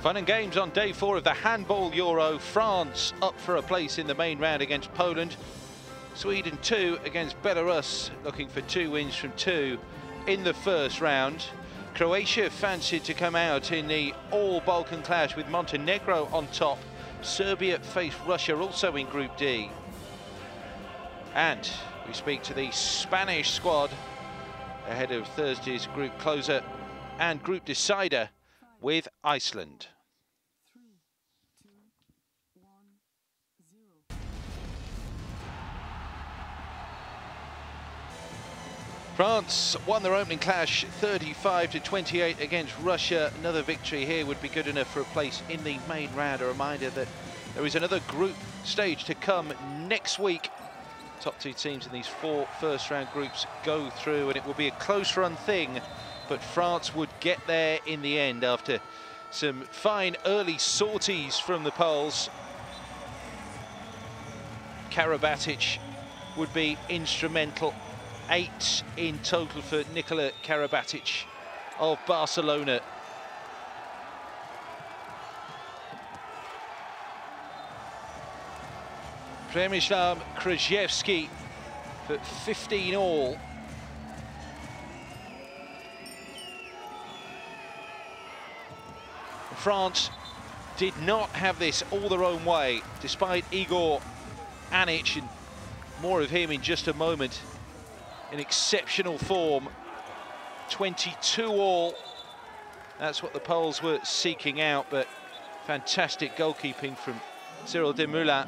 Fun and games on day 4 of the Handball Euro. France up for a place in the main round against Poland. Sweden 2 against Belarus, looking for 2 wins from 2 in the first round. Croatia fancied to come out in the all-Balkan clash with Montenegro on top. Serbia face Russia also in Group D. And we speak to the Spanish squad ahead of Thursday's group closer and group decider with Iceland. 3, 2, 1, 0. France won their opening clash 35-28 against Russia. Another victory here would be good enough for a place in the main round. A reminder that there is another group stage to come next week. Top 2 teams in these 4 first-round groups go through, and it will be a close-run thing, but France would get there in the end after some fine early sorties from the Poles. Karabatic would be instrumental. 8 in total for Nikola Karabatic of Barcelona. Przemysław Krzyżewski for 15 all. France did not have this all their own way, despite Igor Anic, and more of him in just a moment. In exceptional form, 22 all. That's what the Poles were seeking out, but fantastic goalkeeping from Cyril Demoulin.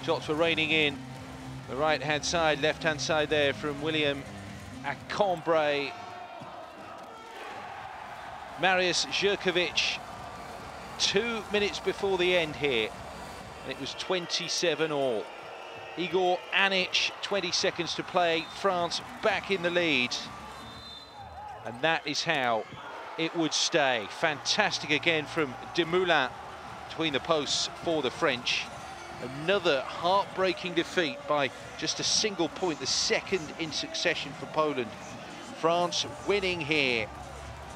Shots were raining in. The right-hand side, left-hand side there from William Acombre. Mariusz Jurkovic, 2 minutes before the end here, and it was 27 all. Igor Anic, 20 seconds to play. France back in the lead. And that is how it would stay. Fantastic again from Demoulin between the posts for the French. Another heartbreaking defeat by just a single point, the second in succession for Poland. France winning here,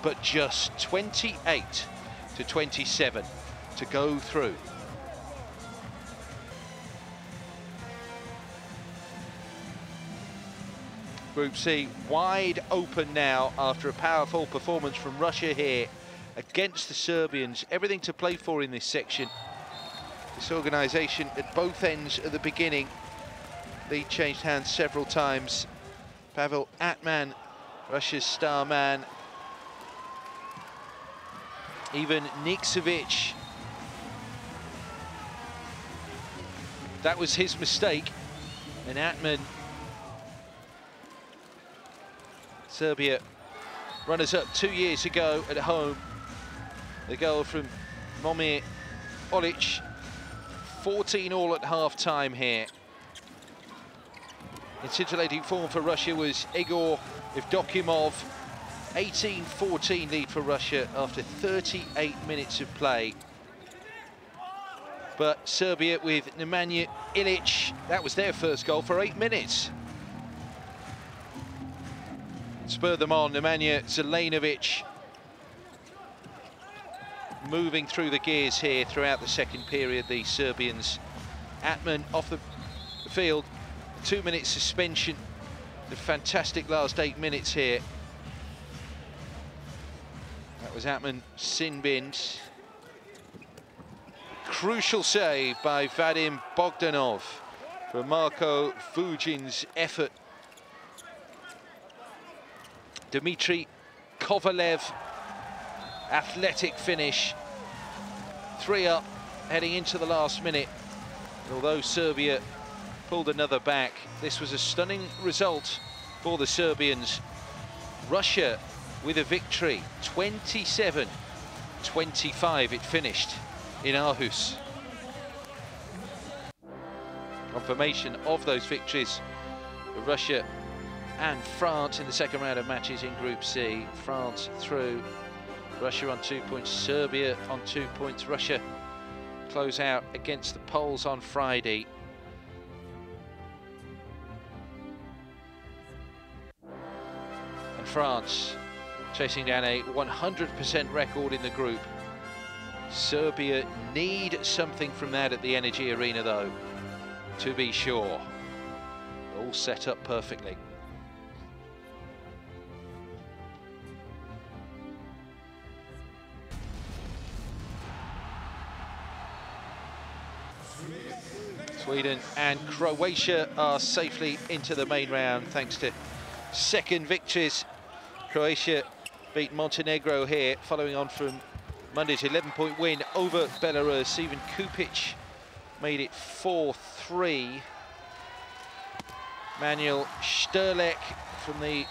but just 28-27 to go through. Group C wide open now after a powerful performance from Russia here against the Serbians. Everything to play for in this section. This organisation at both ends at the beginning. Lead changed hands several times. Pavel Atman, Russia's star man. Even Niksevic. That was his mistake. And Atman, Serbia, runners-up 2 years ago at home. The goal from Momir Olic. 14 all at half-time here. In scintillating form for Russia was Igor Evdokimov. 18-14 lead for Russia after 38 minutes of play. But Serbia with Nemanja Ilic, that was their first goal for 8 minutes. Spurred them on, Nemanja Zelenovic moving through the gears here throughout the second period, the Serbians. Atman off the field, 2-minute suspension. The fantastic last 8 minutes here. That was Atman sin-binned. Crucial save by Vadim Bogdanov for Marko Vujin's effort. Dmitry Kovalev, athletic finish. 3 up, heading into the last minute. Although Serbia pulled another back, this was a stunning result for the Serbians. Russia with a victory, 27-25 it finished in Aarhus. Confirmation of those victories for Russia and France in the second round of matches in Group C. France through, Russia on 2 points, Serbia on 2 points. Russia close out against the Poles on Friday. And France, chasing down a 100% record in the group. Serbia need something from that at the Energy Arena, though, to be sure. All set up perfectly. Sweden and Croatia are safely into the main round thanks to second victories. Croatia beat Montenegro here, following on from Monday's 11-point win over Belarus. Even Kupic made it 4-3. Manuel Sterlek from the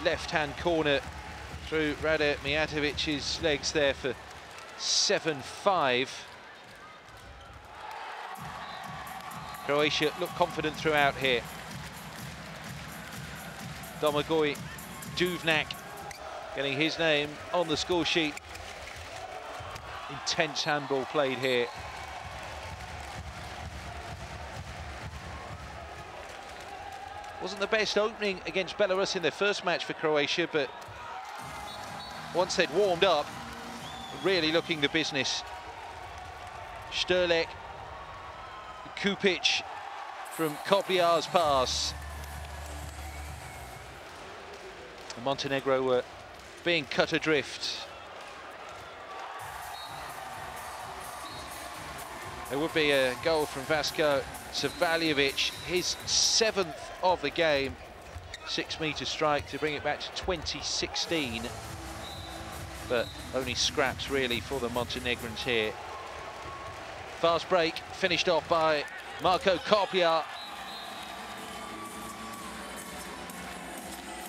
left-hand corner through Rade Mijatovic's legs there for 7-5. Croatia look confident throughout here. Domagoj Duvnak getting his name on the score sheet. Intense handball played here. Wasn't the best opening against Belarus in their first match for Croatia, but once they'd warmed up, really looking the business. Sterlek, Kupic from Kopiar's pass. Montenegro were being cut adrift. There would be a goal from Vasko Savaljevic, his 7th of the game. 6-metre strike to bring it back to 2016. But only scraps really for the Montenegrins here. Fast break, finished off by Marko Kopiar.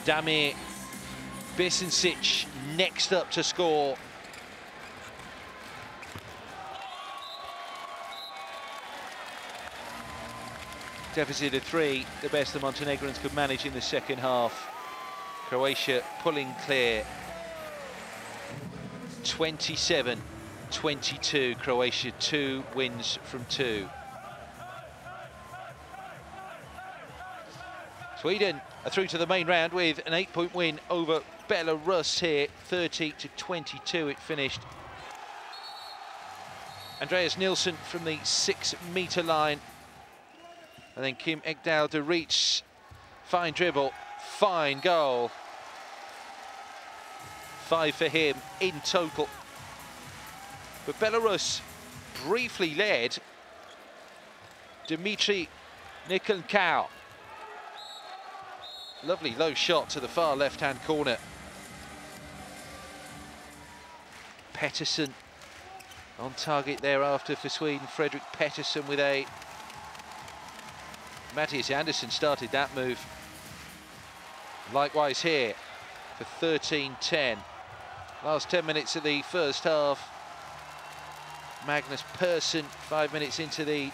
Damir Bisensic next up to score. Deficit of 3, the best the Montenegrins could manage in the second half. Croatia pulling clear. 27-22, Croatia 2 wins from 2. Sweden are through to the main round with an 8-point win over Belarus here. 30-22 it finished. Andreas Nilsson from the 6-metre line. And then Kim Ekdal de Reach, fine dribble, fine goal. 5 for him in total. But Belarus briefly led. Dmitry Nikolkow. Lovely low shot to the far left-hand corner. Pettersson on target thereafter for Sweden. Fredrik Pettersson with a... Mattias Andersson started that move. Likewise here for 13-10. Last 10 minutes of the first half. Magnus Persson 5 minutes into the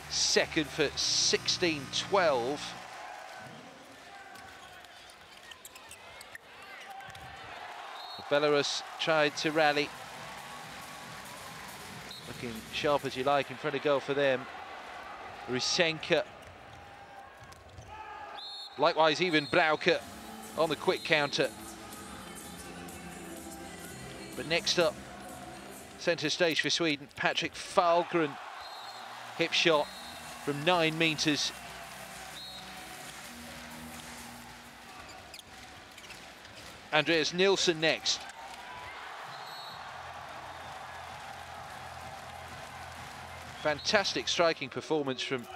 second for 16-12. Belarus tried to rally. Looking sharp as you like in front of goal for them. Rysenka. Likewise, even Brauke on the quick counter. But next up, centre stage for Sweden, Patrick Fahlgren. Hip shot from 9 metres. Andreas Nilsson next. Fantastic striking performance from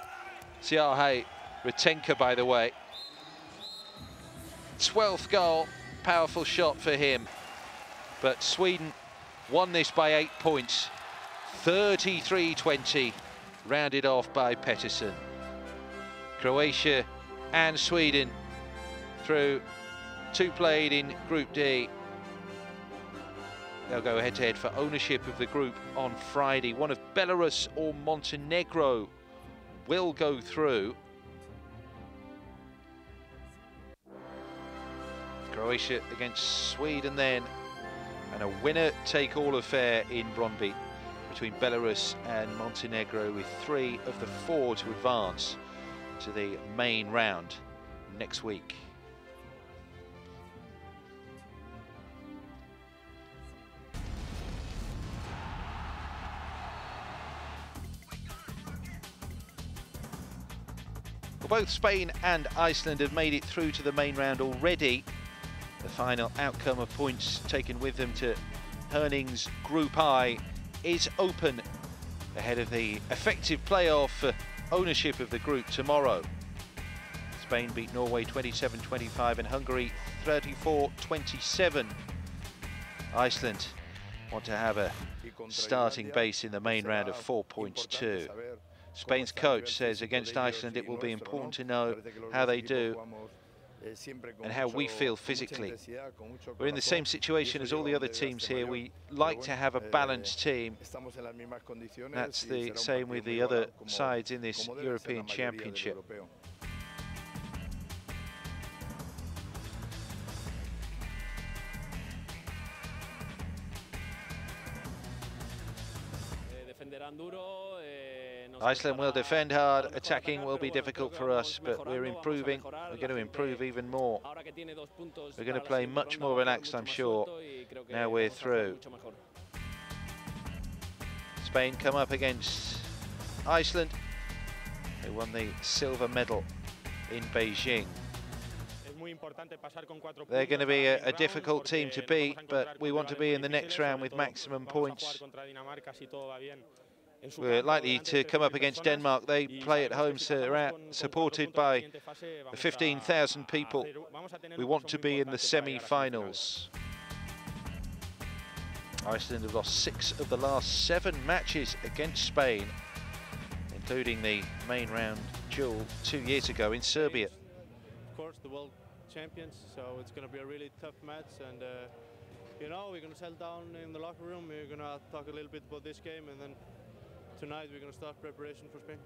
Siarhei Rysenka, by the way. 12th goal, powerful shot for him. But Sweden won this by 8 points. 33-20, rounded off by Pettersson. Croatia and Sweden through 2 played in Group D. They'll go head-to-head for ownership of the group on Friday. One of Belarus or Montenegro will go through. Croatia against Sweden then, and a winner-take-all affair in Brøndby between Belarus and Montenegro, with 3 of the 4 to advance to the main round next week. Well, both Spain and Iceland have made it through to the main round already. The final outcome of points taken with them to Herning's Group I is open ahead of the effective playoff for ownership of the group tomorrow. Spain beat Norway 27-25 and Hungary 34-27. Iceland want to have a starting base in the main round of 4 points too. Spain's coach says against Iceland it will be important to know how they do and how we feel physically. We're in the same situation as all the other teams here. We like to have a balanced team. That's the same with the other sides in this European Championship. Iceland will defend hard, attacking will be difficult for us, but we're improving. We're going to improve even more. We're going to play much more relaxed, I'm sure, now we're through. Spain come up against Iceland. They won the silver medal in Beijing. They're going to be a difficult team to beat, but we want to be in the next round with maximum points. We're likely to come up against Denmark. They play at home, supported by 15,000 people. We want to be in the semi-finals. Iceland have lost 6 of the last 7 matches against Spain, including the main round duel 2 years ago in Serbia. Of course, the world champions, so it's going to be a really tough match, and you know, we're going to settle down in the locker room. We're going to talk a little bit about this game, and then tonight we're going to start preparation for Spain.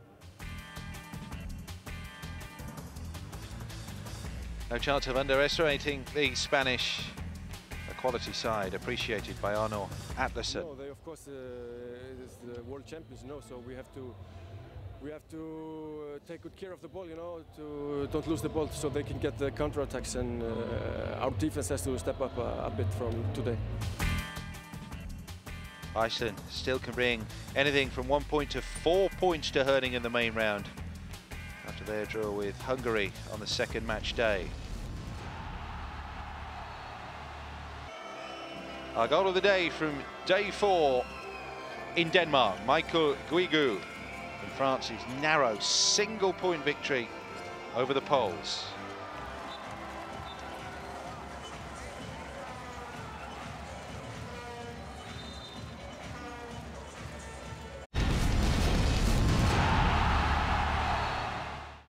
No chance of underestimating the Spanish, a quality side appreciated by Arno Atlason. No, they of course is the world champions, you know, so we have to take good care of the ball, you know, to don't lose the ball so they can get the counter-attacks, and our defense has to step up a bit from today. Iceland still can bring anything from 1 point to 4 points to Herning in the main round after their draw with Hungary on the second match day. Our goal of the day from day 4 in Denmark, Michael Guigu, in France's narrow single-point victory over the Poles.